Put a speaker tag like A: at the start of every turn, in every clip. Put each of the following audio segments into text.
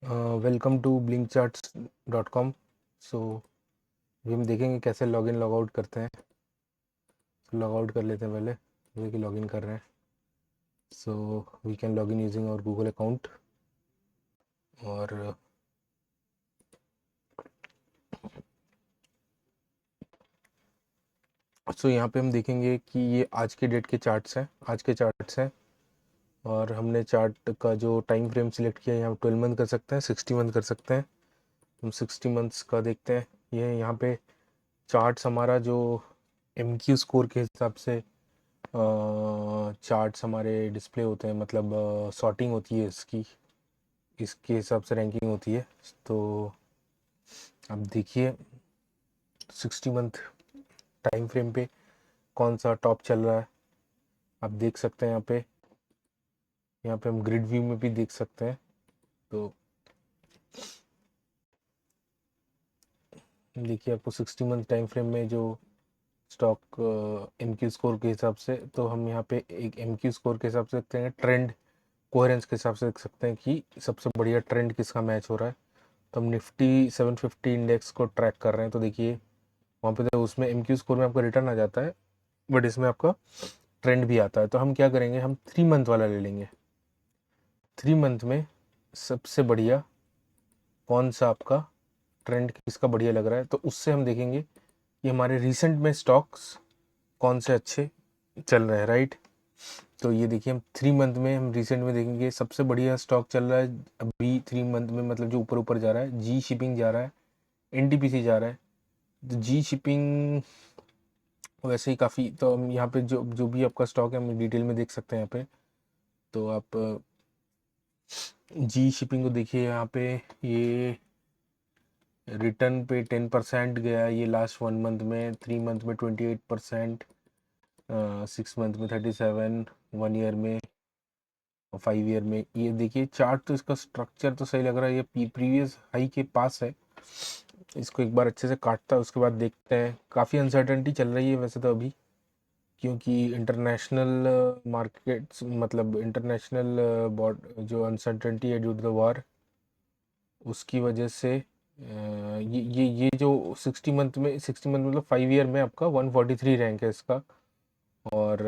A: Welcome to blinkcharts.com। सो अभी हम देखेंगे कैसे लॉगिन लॉग आउट करते हैं। लॉग आउट कर लेते हैं पहले, जैसे कि लॉगिन कर रहे हैं। So we can log in using our Google account. और सो यहाँ पे हम देखेंगे कि ये आज के डेट के चार्ट्स हैं, आज के चार्ट्स हैं। और हमने चार्ट का जो टाइम फ्रेम सिलेक्ट किया है, यहाँ 12 मंथ कर सकते हैं, 60 मंथ कर सकते हैं। हम 60 मंथ्स का देखते हैं। ये यहाँ पे चार्ट्स हमारा जो MQ स्कोर के हिसाब से चार्ट्स हमारे डिस्प्ले होते हैं, मतलब सॉर्टिंग होती है इसकी, इसके हिसाब से रैंकिंग होती है। तो अब देखिए 60 मंथ टाइम फ्रेम पे कौन सा टॉप चल रहा है, आप देख सकते हैं। यहाँ पे हम ग्रिड व्यू में भी देख सकते हैं। तो देखिए आपको 60 मंथ टाइम फ्रेम में जो स्टॉक MQ स्कोर के हिसाब से, तो हम यहाँ पे एक MQ स्कोर के हिसाब से देखते हैं, ट्रेंड कोहेरेंस के हिसाब से देख सकते हैं कि सबसे बढ़िया ट्रेंड किसका मैच हो रहा है। तो हम निफ्टी 750 इंडेक्स को ट्रैक कर रहे हैं। तो देखिए वहाँ पे तो उसमें MQ स्कोर में आपका रिटर्न आ जाता है, बट इसमें आपका ट्रेंड भी आता है। तो हम क्या करेंगे, हम 3 मंथ वाला ले लेंगे। 3 मंथ में सबसे बढ़िया कौन सा आपका ट्रेंड किसका बढ़िया लग रहा है, तो उससे हम देखेंगे कि हमारे रिसेंट में स्टॉक्स कौन से अच्छे चल रहे हैं, राइट। तो ये देखिए हम 3 मंथ में, हम रिसेंट में देखेंगे सबसे बढ़िया स्टॉक चल रहा है अभी 3 मंथ में, मतलब जो ऊपर ऊपर जा रहा है, जी शिपिंग जा रहा है, NTPC जा रहा है। तो जी शिपिंग वैसे ही काफ़ी, तो हम यहाँ पे जो जो भी आपका स्टॉक है हम डिटेल में देख सकते हैं यहाँ पे। तो आप जी शिपिंग को देखिए, यहाँ पे ये रिटर्न पे 10% गया ये लास्ट 1 मंथ में, 3 मंथ में 28%, 6 मंथ में 37, 1 ईयर में, 5 ईयर में। ये देखिए चार्ट, तो इसका स्ट्रक्चर तो सही लग रहा है, ये प्रीवियस हाई के पास है। इसको एक बार अच्छे से काटता है, उसके बाद देखते हैं। काफ़ी अनसर्टेनिटी चल रही है वैसे तो अभी, क्योंकि इंटरनेशनल मार्केट्स, मतलब इंटरनेशनल जो अनसर्टेनिटी है ड्यू टू द वॉर, उसकी वजह से ये जो 60 मंथ में, 60 मंथ मतलब 5 ईयर में आपका 143 रैंक है इसका। और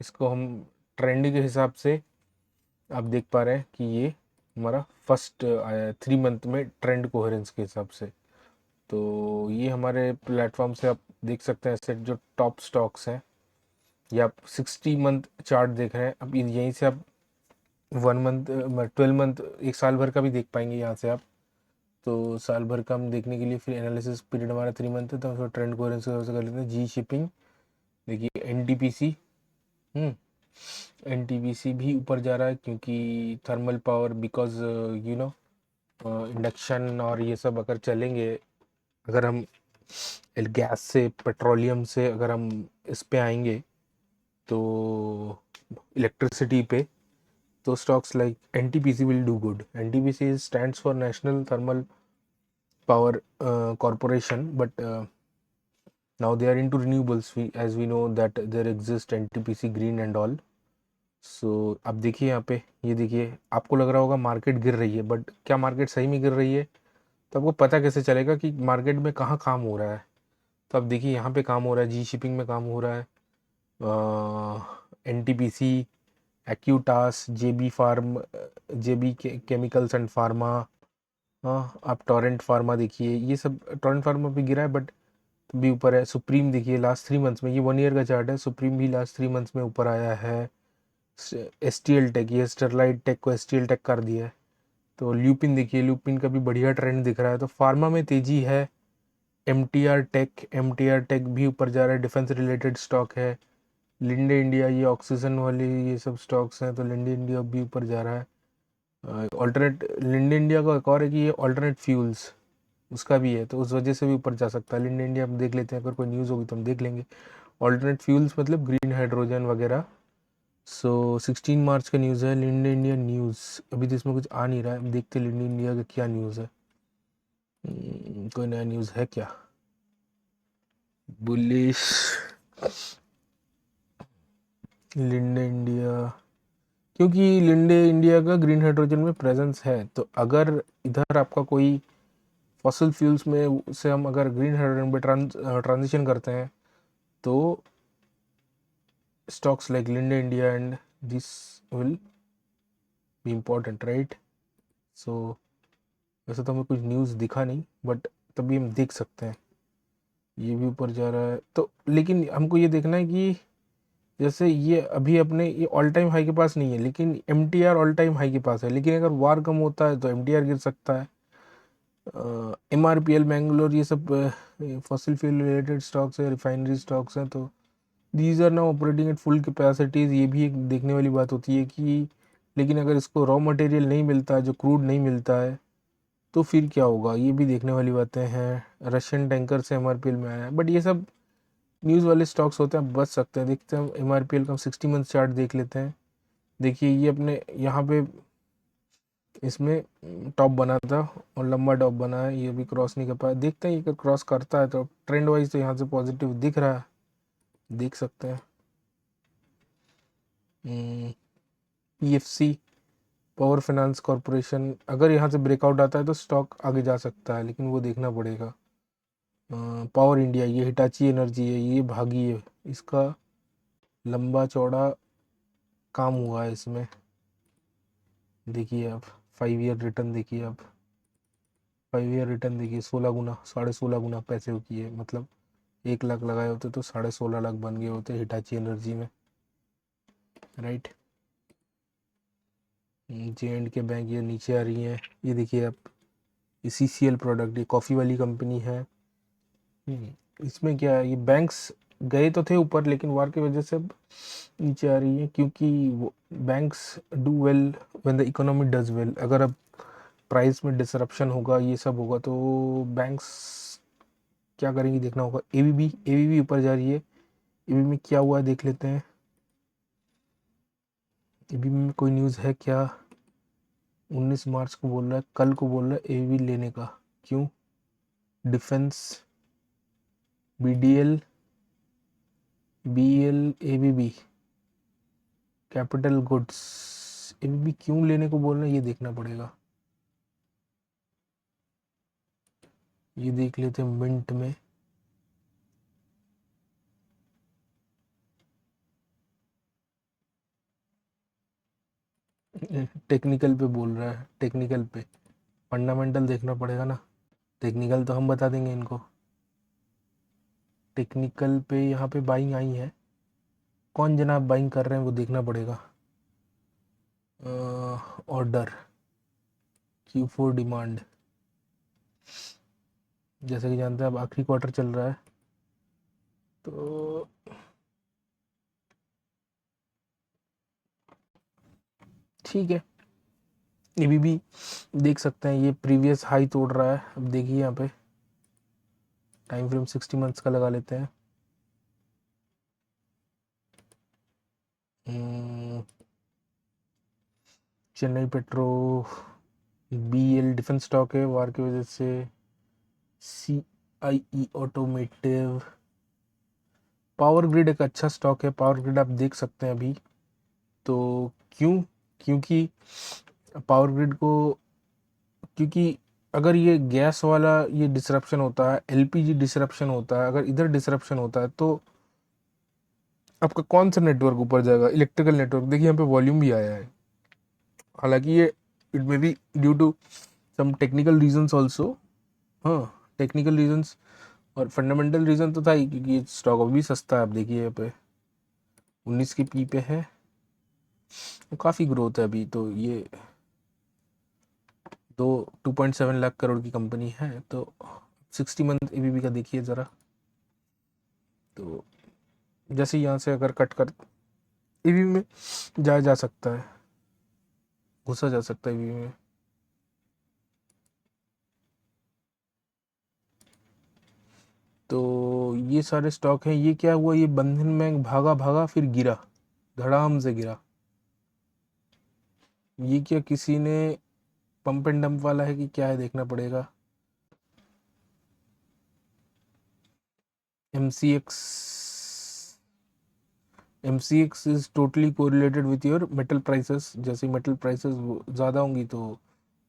A: इसको हम ट्रेंड के हिसाब से आप देख पा रहे हैं कि ये हमारा फर्स्ट आया है 3 मंथ में ट्रेंड कोहेरेंस के हिसाब से। तो ये हमारे प्लेटफॉर्म से आप देख सकते हैं ऐसे जो टॉप स्टॉक्स हैं। ये आप 60 मंथ चार्ट देख रहे हैं, अब यहीं से आप 1 मंथ 12 मंथ, एक साल भर का भी देख पाएंगे यहाँ से आप। तो साल भर का हम देखने के लिए फिर एनालिसिस पीरियड हमारा 3 मंथ है, तो हम ट्रेंड कोहेरेंस के हिसाब से कर लेते हैं। जी शिपिंग देखिए, NTPC, NTPC भी ऊपर जा रहा है, क्योंकि thermal power, because you know induction और ये सब अगर चलेंगे, अगर हम गैस से, पेट्रोलियम से अगर हम इस पे आएंगे, तो इलेक्ट्रिसिटी पे, तो stocks like NTPC will do good. NTPC stands for national thermal power corporation, but now they are into renewables, as we know that there exist NTPC green and all. सो अब देखिए यहाँ पे, ये देखिए आपको लग रहा होगा मार्केट गिर रही है, बट क्या मार्केट सही में गिर रही है? तो आपको पता कैसे चलेगा कि मार्केट में कहाँ काम हो रहा है? तो अब देखिए यहाँ पे काम हो रहा है, जी शिपिंग में काम हो रहा है, NTPC, Acutaas, JB pharm, JB chemicals and pharma. हाँ, आप टोरेंट फार्मा देखिए, ये सब टोरेंट फार्मा भी गिरा है, बट भी ऊपर है। सुप्रीम देखिए लास्ट 3 मंथ्स में, ये 1 ईयर का चार्ट है, सुप्रीम भी लास्ट 3 मंथ्स में ऊपर आया है। STL टेक, ये स्टरलाइट टेक को STL टेक कर दिया है। तो ल्यूपिन देखिए, ल्यूपिन का भी बढ़िया ट्रेंड दिख रहा है। तो फार्मा में तेजी है। MTR टेक भी ऊपर जा रहा है, डिफेंस रिलेटेड स्टॉक है। लिंडे इंडिया, ये ऑक्सीजन वाली ये सब स्टॉक्स हैं, तो लिंडे इंडिया भी ऊपर जा रहा है। ऑल्टरनेट, लिंडे इंडिया का एक और है कि ये ऑल्टरनेट फ्यूल्स, उसका भी है, तो उस वजह से भी ऊपर जा सकता है। लिंडे इंडिया हम देख लेते हैं, अगर कोई न्यूज़ होगी तो हम देख लेंगे। ऑल्टरनेट फ्यूल्स मतलब ग्रीन हाइड्रोजन वगैरह। सो 16 मार्च का न्यूज़ है, लिंडे इंडिया न्यूज़। अभी तो इसमें कुछ आ नहीं रहा है, देखते लिंडे इंडिया का क्या न्यूज़ है। कोई नया न्यूज़ है क्या? बुलिश लिंडे इंडिया, क्योंकि लिंडे इंडिया का ग्रीन हाइड्रोजन में प्रेजेंस है, तो अगर इधर आपका कोई फॉसिल फ्यूल्स में से हम अगर ग्रीन हाइड्रोजन पे ट्रांजिशन करते हैं, तो stocks like Linde India and this will be important, right? So वैसे तो हमें कुछ न्यूज़ दिखा नहीं, बट तभी हम देख सकते हैं ये भी ऊपर जा रहा है। तो लेकिन हमको ये देखना है कि जैसे ये अभी अपने ये ऑल टाइम हाई के पास नहीं है, लेकिन MTR ऑल टाइम हाई के पास है, लेकिन अगर वार कम होता है तो MTR गिर सकता है। MRPL मैंगलोर ये सब फॉसिल फ्यूल रिलेटेड स्टॉक्स है, रिफाइनरी स्टॉक्स हैं, तो these are now operating at full capacities. ये भी एक देखने वाली बात होती है कि लेकिन अगर इसको रॉ मटेरियल नहीं मिलता, जो क्रूड नहीं मिलता है, तो फिर क्या होगा, ये भी देखने वाली बातें हैं। रशियन टैंकर से MRPL में आया है, बट ये सब न्यूज़ वाले स्टॉक्स होते हैं, बच सकते हैं। देखते हैं MRPL का 60 मंथ चार्ट देख लेते हैं। देखिए ये अपने यहाँ पे इसमें टॉप बना था और लंबा टॉप बना है, ये भी क्रॉस नहीं कर पाया। देखते हैं ये क्रॉस करता है तो ट्रेंड वाइज तो यहाँ से पॉजिटिव दिख रहा है, देख सकते हैं। PFC पावर फाइनेंस कॉरपोरेशन, अगर यहाँ से ब्रेकआउट आता है तो स्टॉक आगे जा सकता है, लेकिन वो देखना पड़ेगा। पावर इंडिया, ये हिटाची एनर्जी है, ये भागी है, इसका लंबा चौड़ा काम हुआ है इसमें। देखिए आप 5 ईयर रिटर्न, देखिए आप 5 ईयर रिटर्न देखिए, 16 गुना 16.5 गुना पैसे हो किए, मतलब 1 लाख लगाए होते तो 16.5 लाख बन गए होते हिटाची एनर्जी में, राइट। J&K बैंक ये नीचे आ रही है, ये देखिए आप, ये CCL प्रोडक्ट, ये कॉफ़ी वाली कंपनी है। इसमें क्या है, ये बैंक्स गए तो थे ऊपर, लेकिन वार की वजह से अब नीचे आ रही है, क्योंकि वो banks do well when the economy does well. अगर अब प्राइस में डिसरप्शन होगा, ये सब होगा, तो बैंक्स क्या करेंगी देखना होगा। ABB ऊपर जा रही है, ABB में क्या हुआ है देख लेते हैं। ABB में कोई न्यूज़ है क्या? 19 मार्च को बोल रहा है, कल को बोल रहा है ABB लेने का, क्यों? Defence, BDL, BEL, ABB, capital goods, ABB क्यों लेने को बोल रहे हैं ये देखना पड़ेगा। ये देख लेते हैं मिंट में। टेक्निकल पे बोल रहा है, टेक्निकल पे, फंडामेंटल देखना पड़ेगा ना। टेक्निकल तो हम बता देंगे इनको। टेक्निकल पे यहाँ पे बाइंग आई है, कौन जनाब बाइंग कर रहे हैं वो देखना पड़ेगा। ऑर्डर, Q4 डिमांड, जैसे कि जानते हैं अब आखिरी क्वार्टर चल रहा है, तो ठीक है। ABB देख सकते हैं, ये प्रीवियस हाई तोड़ रहा है। अब देखिए यहाँ पे टाइम फ्रेम 60 मंथ्स का लगा लेते हैं। Chennai petro, BEL defence stock है, वार की वजह से। CIE ऑटोमेटिव, पावर ग्रिड एक अच्छा स्टॉक है, पावर ग्रिड आप देख सकते हैं अभी। तो क्यों? क्योंकि पावर ग्रिड को, क्योंकि अगर ये गैस वाला ये डिसरप्शन होता है, LPG डिसरप्शन होता है, अगर इधर डिसरप्शन होता है तो आपका कौन सा नेटवर्क ऊपर जाएगा? Electrical network. देखिए यहाँ पे वॉल्यूम भी आया है, हालांकि ये it may be due to some technical reasons also. हाँ, टेक्निकल रीजंस और फंडामेंटल रीज़न तो था ही, क्योंकि ये स्टॉक अभी सस्ता है। आप देखिए यहाँ पे 19 की पी पे है, काफ़ी ग्रोथ है अभी तो। ये 2.7 लाख करोड़ की कंपनी है, तो 60 मंथ ABB का देखिए ज़रा। तो जैसे यहाँ से अगर कट कर ABB में जाया जा सकता है, घुसा जा सकता है ABB में। तो ये सारे स्टॉक हैं। ये क्या हुआ, ये बंधन बैंक भागा भागा फिर गिरा, धड़ाम से गिरा। ये क्या किसी ने पंप एंड डंप वाला है कि क्या है देखना पड़ेगा। MCX MCX is totally correlated with your metal prices. जैसे मेटल प्राइसेस ज़्यादा होंगी तो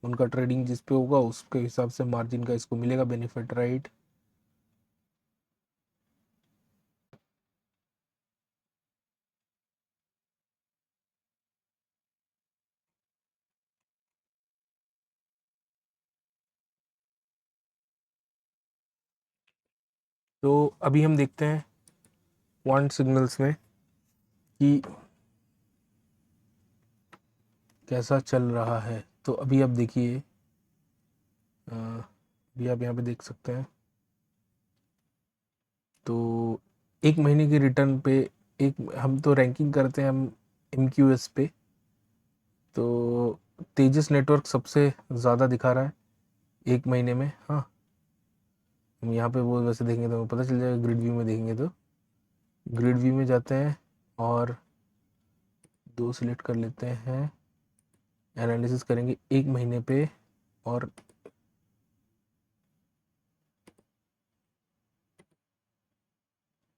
A: उनका ट्रेडिंग जिस पे होगा उसके हिसाब से मार्जिन का इसको मिलेगा बेनिफिट, राइट। तो अभी हम देखते हैं क्वांट सिग्नल्स में कि कैसा चल रहा है। तो अभी आप देखिए, अभी आप यहाँ पे देख सकते हैं। तो एक महीने की रिटर्न पे एक हम तो रैंकिंग करते हैं हम MQS पे। तो तेजस नेटवर्क सबसे ज़्यादा दिखा रहा है एक महीने में। हाँ, हम यहाँ पे वो वैसे देखेंगे तो पता चल जाएगा, ग्रिड व्यू में देखेंगे तो ग्रिड व्यू में जाते हैं और दो सिलेक्ट कर लेते हैं, एनालिसिस करेंगे एक महीने पे। और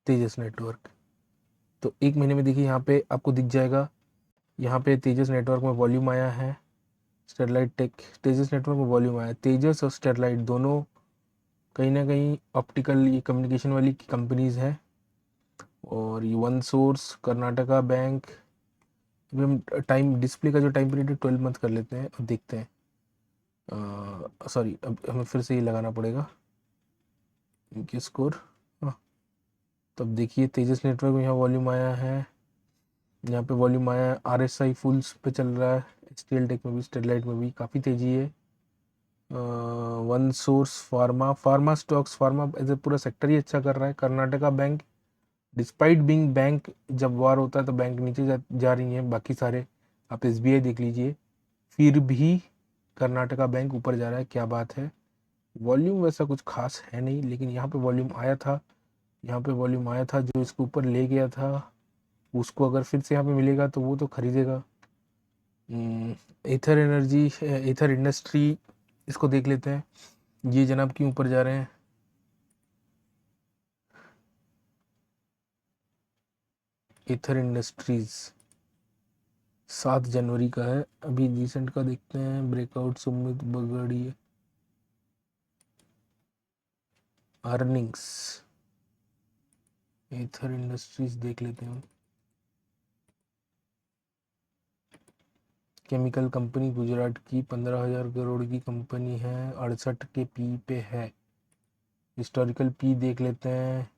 A: तेजस नेटवर्क, तो एक महीने में देखिए यहाँ पे आपको दिख जाएगा, यहाँ पे तेजस नेटवर्क में वॉल्यूम आया है। स्टेरलाइट टेक, तेजस नेटवर्क में वॉल्यूम आया, तेजस और स्टेरलाइट दोनों कहीं ना कहीं ऑप्टिकल ये कम्युनिकेशन वाली कंपनीज हैं। और ये वन सोर्स, कर्नाटका बैंक। अभी हम टाइम डिस्प्ले का जो टाइम पीरियड है 12 मंथ कर लेते हैं और देखते हैं। सॉरी, अब हमें फिर से ये लगाना पड़ेगा इनके स्कोर। हाँ, तब देखिए तेजस नेटवर्क में यहाँ वॉल्यूम आया है, यहाँ पे वॉल्यूम आया है। RSI फुल्स पे चल रहा है, स्टील टेक में भी स्टेरलाइट में भी काफ़ी तेजी है। One source pharma, pharma stocks, pharma as a पूरा सेक्टर ही अच्छा कर रहा है। Karnataka bank, despite being bank, जब वार होता है तो बैंक नीचे जा रही हैं बाकी सारे। आप SBI देख लीजिए, फिर भी कर्नाटका बैंक ऊपर जा रहा है, क्या बात है। वॉल्यूम वैसा कुछ खास है नहीं, लेकिन यहाँ पे वॉल्यूम आया था, यहाँ पे वॉल्यूम आया था जो इसको ऊपर ले गया था। उसको अगर फिर से यहाँ पे मिलेगा तो वो तो खरीदेगा। एथर एनर्जी, एथर इंडस्ट्री, इसको देख लेते हैं ये जनाब क्यों ऊपर जा रहे हैं। एथर इंडस्ट्रीज 7 जनवरी का है, अभी रिसेंट का देखते हैं। ब्रेकआउट, सुमित बगड़ी, अर्निंग्स, एथर इंडस्ट्रीज देख लेते हैं। केमिकल कंपनी गुजरात की 15,000 करोड़ की कंपनी है, 68 के पी पे है। हिस्टोरिकल पी देख लेते हैं,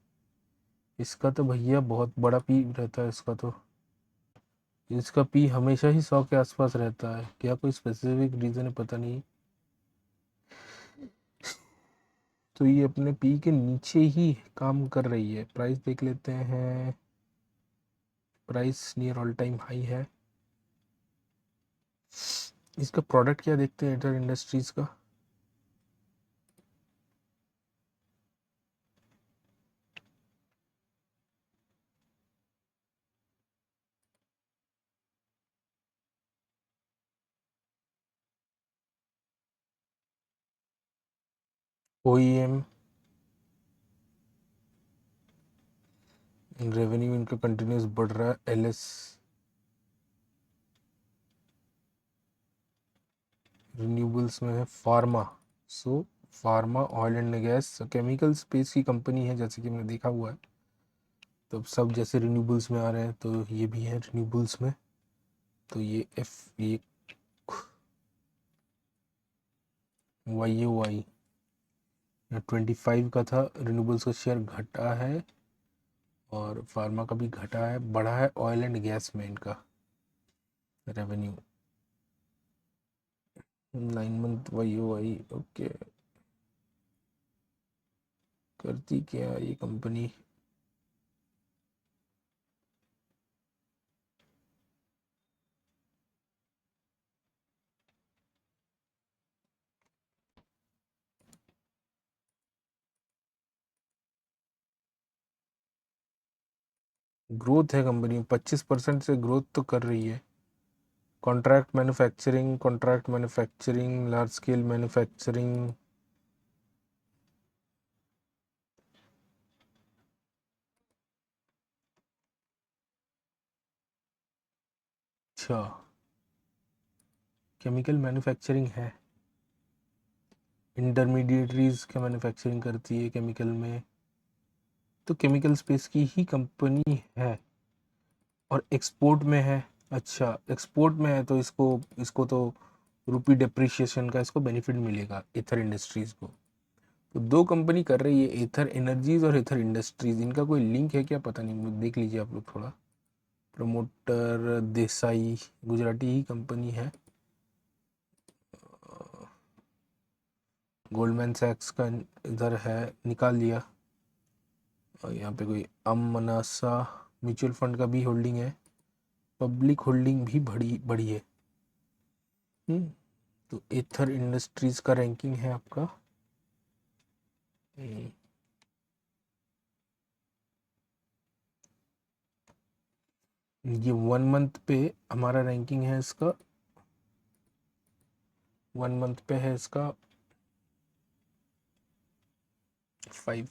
A: इसका तो भैया बहुत बड़ा पी रहता है इसका तो। इसका पी हमेशा ही 100 के आसपास रहता है, क्या कोई स्पेसिफिक रीज़न है पता नहीं। तो ये अपने पी के नीचे ही काम कर रही है। प्राइस देख लेते हैं, price near all time high है। इसका प्रोडक्ट क्या देखते हैं एथर इंडस्ट्रीज का। OEM रेवेन्यू इनका कंटिन्यूस बढ़ रहा है। LS रिन्यूएबल्स में है। Pharma, so pharma, oil and gas, chemical space की कंपनी है जैसे कि हमने देखा हुआ है। तो सब जैसे रिन्यूएबल्स में आ रहे हैं तो ये भी है रिन्यूएबल्स में। तो ये ये YOY 25 का था, रिन्यूएबल्स का शेयर घटा है और फार्मा का भी घटा है, बढ़ा है ऑयल एंड गैस में इनका रेवेन्यू। 9 month YOY, okay. करती क्या ये कंपनी। ग्रोथ है कंपनी में, 25% से ग्रोथ तो कर रही है। Contract manufacturing, contract manufacturing, large scale manufacturing. अच्छा, केमिकल मैन्युफैक्चरिंग है, इंटरमीडिएटरीज का मैन्युफैक्चरिंग करती है केमिकल में, तो केमिकल स्पेस की ही कंपनी है और एक्सपोर्ट में है। अच्छा, एक्सपोर्ट में है तो इसको इसको तो रुपी डेप्रिशिएशन का इसको बेनिफिट मिलेगा एथर इंडस्ट्रीज को। तो दो कंपनी कर रही है, एथर एनर्जीज और एथर इंडस्ट्रीज। इनका कोई लिंक है क्या पता नहीं, देख लीजिए आप लोग थोड़ा। प्रमोटर देसाई, गुजराती ही कंपनी है। गोल्डमैन सैक्स का इधर है, निकाल दिया। और यहाँ पे कोई अमनासा म्यूचुअल फंड का भी होल्डिंग है, पब्लिक होल्डिंग भी बड़ी बड़ी है। तो एथर इंडस्ट्रीज का रैंकिंग है आपका। ये 1 मंथ पे हमारा रैंकिंग है इसका, 1 मंथ पे है इसका 5।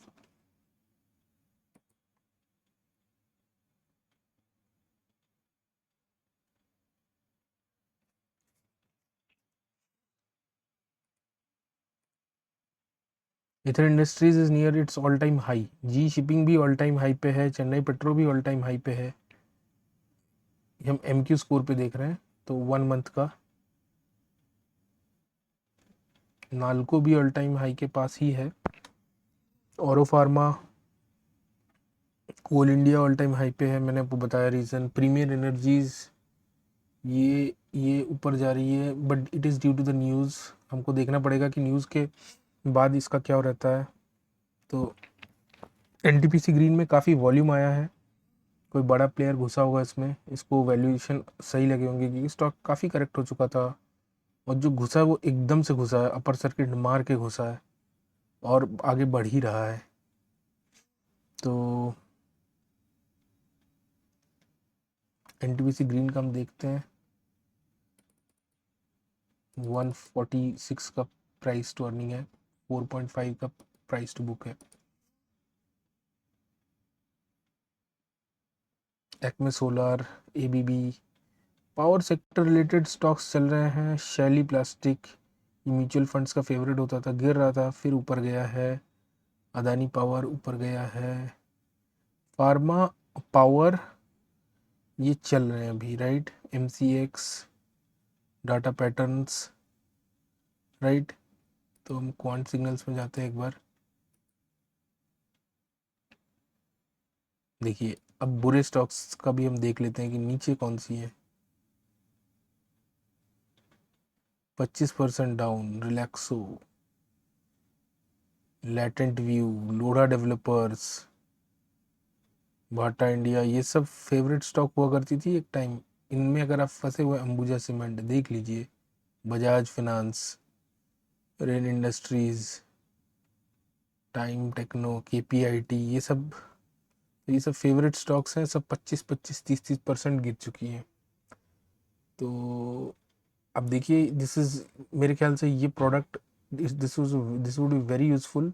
A: Ather Industries is near its all time high. GE shipping भी ऑल टाइम हाई पे है, चेन्नई पेट्रो भी ऑल टाइम हाई पे है। हम MQ स्कोर पे देख रहे हैं तो 1 मंथ का नाल्को भी ऑल टाइम हाई के पास ही है। औरो फार्मा, कोल इंडिया ऑल टाइम हाई पे है, मैंने आपको बताया रीज़न। प्रीमियर एनर्जीज ये ऊपर जा रही है, but it is due to the news. हमको देखना पड़ेगा कि न्यूज़ के बाद इसका क्या रहता है। तो NTPC ग्रीन में काफ़ी वॉल्यूम आया है, कोई बड़ा प्लेयर घुसा होगा इसमें, इसको वैल्यूएशन सही लगे होंगे क्योंकि स्टॉक काफ़ी करेक्ट हो चुका था। और जो घुसा है वो एकदम से घुसा है, अपर सर्किट मार के घुसा है और आगे बढ़ ही रहा है। तो NTPC ग्रीन का हम देखते हैं, 146 का प्राइस टू अर्निंग है, 4.5 का प्राइस टू बुक है। Acme solar, ABB, power sector related stocks चल रहे हैं। शैली प्लास्टिक म्यूचुअल फंड्स का फेवरेट होता था, गिर रहा था, फिर ऊपर गया है। अदानी पावर ऊपर गया है। फार्मा पावर ये चल रहे हैं अभी, right. MCX, data patterns, right. तो हम क्वांट सिग्नल्स में जाते हैं एक बार। देखिए अब बुरे स्टॉक्स का भी हम देख लेते हैं कि नीचे कौन सी है। 25% down, Relaxo, latent view, Lodha developers, Bata India, ये सब फेवरेट स्टॉक हुआ करती थी एक टाइम। इनमें अगर आप फंसे हुए, अंबुजा सीमेंट देख लीजिए, Bajaj finance, Rain Industries, Time Techno, KPIT, ये सब फेवरेट स्टॉक्स हैं। सब 25-25, 30-30% गिर चुकी हैं। तो अब देखिए, दिस इज़ मेरे ख्याल से ये product, this would be very useful.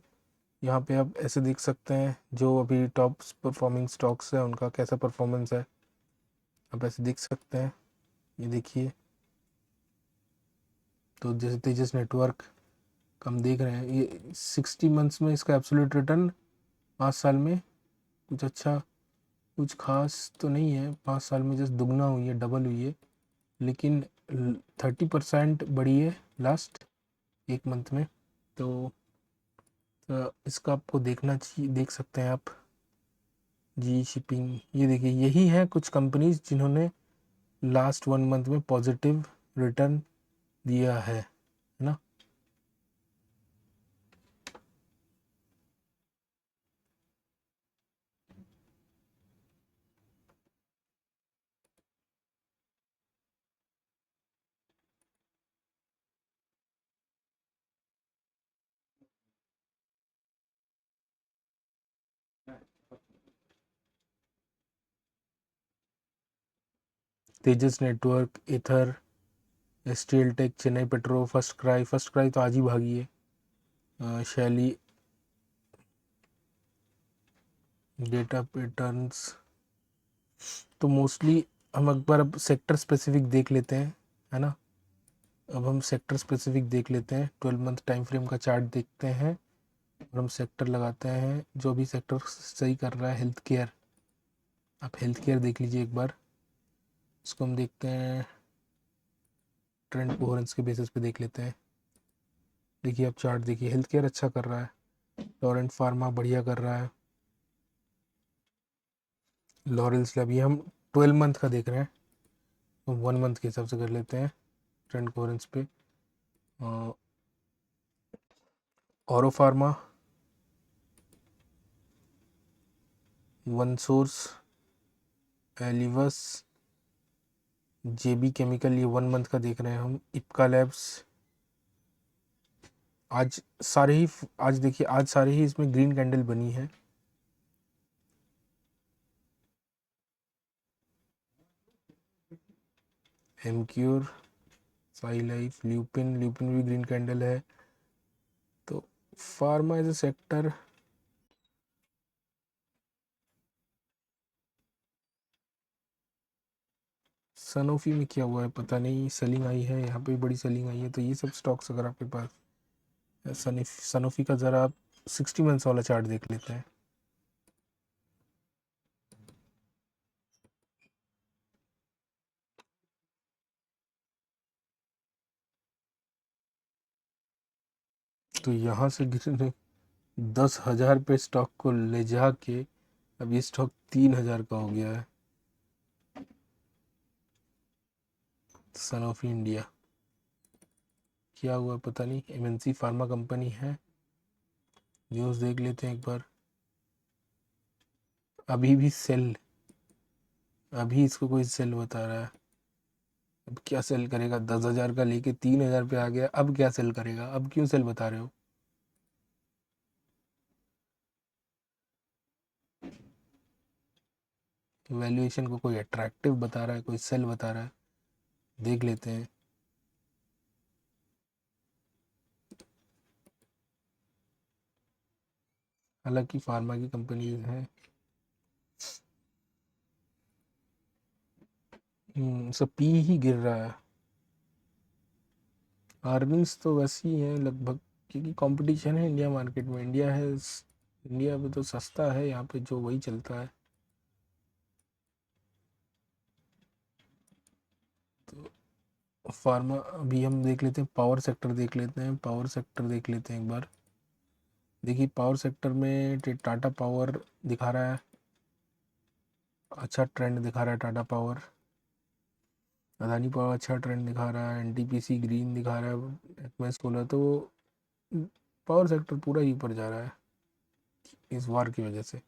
A: यहाँ पे आप ऐसे देख सकते हैं जो अभी टॉप परफॉर्मिंग स्टॉक्स हैं उनका कैसा परफॉर्मेंस है, आप ऐसे देख सकते हैं। ये देखिए, तो जैसे तेजस नेटवर्क का हम देख रहे हैं, ये 60 मंथ्स में इसका एब्सोल्यूट रिटर्न 5 साल में कुछ अच्छा, कुछ खास तो नहीं है। 5 साल में जस्ट दुगना हुई है, डबल हुई है, लेकिन 30% बढ़ी है लास्ट 1 मंथ में। तो इसका आपको देखना चाहिए, देख सकते हैं आप। जी शिपिंग, ये देखिए, यही है कुछ कंपनीज जिन्होंने लास्ट 1 मंथ में पॉजिटिव रिटर्न दिया है ना। Tejas network, Ather, STL tech, Chennai petro, first cry तो आज ही भागी है। शैली, डेटा पैटर्न्स, तो मोस्टली हम एक बार अब सेक्टर स्पेसिफिक देख लेते हैं, है ना। अब हम सेक्टर स्पेसिफिक देख लेते हैं, 12 मंथ टाइम फ्रेम का चार्ट देखते हैं और हम सेक्टर लगाते हैं। जो भी सेक्टर सही कर रहा है, हेल्थ केयर, आप हेल्थ केयर देख लीजिए एक बार। इसको हम देखते हैं ट्रेंड कोहेरेंस के बेसिस पे देख लेते हैं। देखिए आप चार्ट देखिए, हेल्थ केयर अच्छा कर रहा है, टोरेंट फार्मा बढ़िया कर रहा है, लॉरेल्स लैब। ये हम 12 मंथ का देख रहे हैं, तो 1 मंथ के हिसाब से कर लेते हैं ट्रेंड कोहेरेंस पे। औरो फार्मा, वन सोर्स, एलिवस, जेबी केमिकल, ये 1 मंथ का देख रहे हैं हम। इप्का लैब्स, आज सारे ही, आज देखिए आज सारे ही इसमें ग्रीन कैंडल बनी है। Emcure, Sai life, Lupin, Lupin भी ग्रीन कैंडल है। तो pharma as a sector, Sanofi में क्या हुआ है पता नहीं, सेलिंग आई है, यहाँ पे बड़ी सेलिंग आई है। तो ये सब स्टॉक्स अगर आपके पास, सनोफी का ज़रा आप 60 मंथ्स वाला चार्ट देख लेते हैं। तो यहाँ से गिरने 10,000 पे स्टॉक को ले जा के अब ये स्टॉक 3,000 का हो गया है। सनोफी इंडिया क्या हुआ पता नहीं, एमएनसी फार्मा कंपनी है। न्यूज़ देख लेते हैं एक बार। अभी भी सेल, अभी इसको कोई सेल बता रहा है। अब क्या सेल करेगा, 10,000 का लेके 3,000 पे आ गया, अब क्या सेल करेगा, अब क्यों सेल बता रहे हो। वैल्यूएशन को कोई अट्रैक्टिव बता रहा है, कोई सेल बता रहा है, देख लेते हैं। हालांकि फार्मा की कंपनी है, सब पी ही गिर रहा है। अर्निंग्स तो वैसी ही है लगभग, क्योंकि कंपटीशन है इंडिया मार्केट में। इंडिया है, इंडिया में तो सस्ता है, यहाँ पे जो वही चलता है। तो फार्मा, अभी हम देख लेते हैं पावर सेक्टर, देख लेते हैं पावर सेक्टर, देख लेते हैं एक बार। देखिए पावर सेक्टर में टाटा पावर दिखा रहा है, अच्छा ट्रेंड दिखा रहा है टाटा पावर। अदानी पावर अच्छा ट्रेंड दिखा रहा है, एनटीपीसी ग्रीन दिखा रहा है, एक्मेस सोलर। तो पावर सेक्टर पूरा ही ऊपर जा रहा है इस वार की वजह से।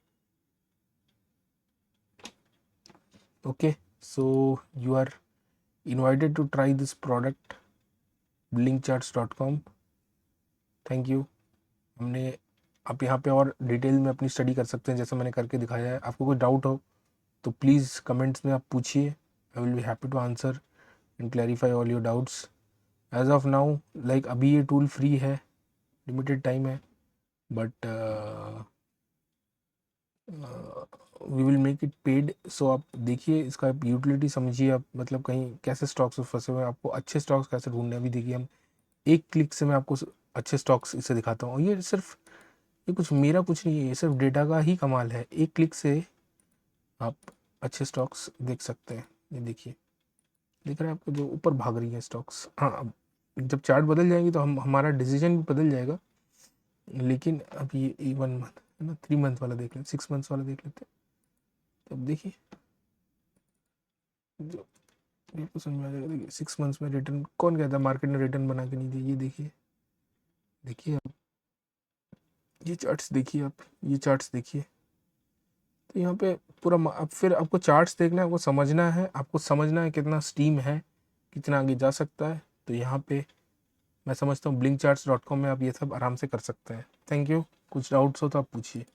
A: Okay, so you are invited to try this product, blinkcharts.com। Thank you. हमने, आप यहाँ पे और डिटेल में अपनी स्टडी कर सकते हैं जैसे मैंने करके दिखाया है। आपको कोई डाउट हो तो प्लीज़ कमेंट्स में आप पूछिए, I will be happy to answer and clarify all your doubts. As of now, like अभी ये टूल फ्री है, लिमिटेड टाइम है, but we will make it paid. So आप देखिए इसका यूटिलिटी समझिए, आप मतलब कहीं कैसे स्टॉक्स में फंसे हुए हैं, आपको अच्छे स्टॉक्स कैसे ढूंढने हैं। अभी देखिए हम एक क्लिक से मैं आपको अच्छे स्टॉक्स इसे दिखाता हूँ। ये सिर्फ, ये कुछ मेरा कुछ नहीं है, ये सिर्फ डेटा का ही कमाल है। एक क्लिक से आप अच्छे स्टॉक्स देख सकते हैं। ये देखिए, दिख रहा है आपको जो ऊपर भाग रही है स्टॉक्स। हाँ, अब जब चार्ट बदल जाएंगे तो हम हमारा डिसीजन भी बदल जाएगा। लेकिन अब ये 1 मंथ है ना, 3 मंथ वाला देख लेते, 6 मंथ्स वाला देख लेते हैं। तो अब देखिए जो बिल्कुल समझ में आ जाएगा। देखिए 6 मंथ्स में रिटर्न, कौन कहता है मार्केट ने रिटर्न बना के नहीं दी। ये देखिए, देखिए आप ये चार्ट्स देखिए, आप ये चार्ट्स देखिए। तो यहाँ पे पूरा अब फिर आपको चार्ट्स देखना है, आपको समझना है, आपको समझना है कितना स्टीम है, कितना आगे जा सकता है। तो यहाँ पे मैं समझता हूँ blinkcharts.com में आप ये सब आराम से कर सकते हैं। Thank you. कुछ डाउट्स हो तो आप पूछिए।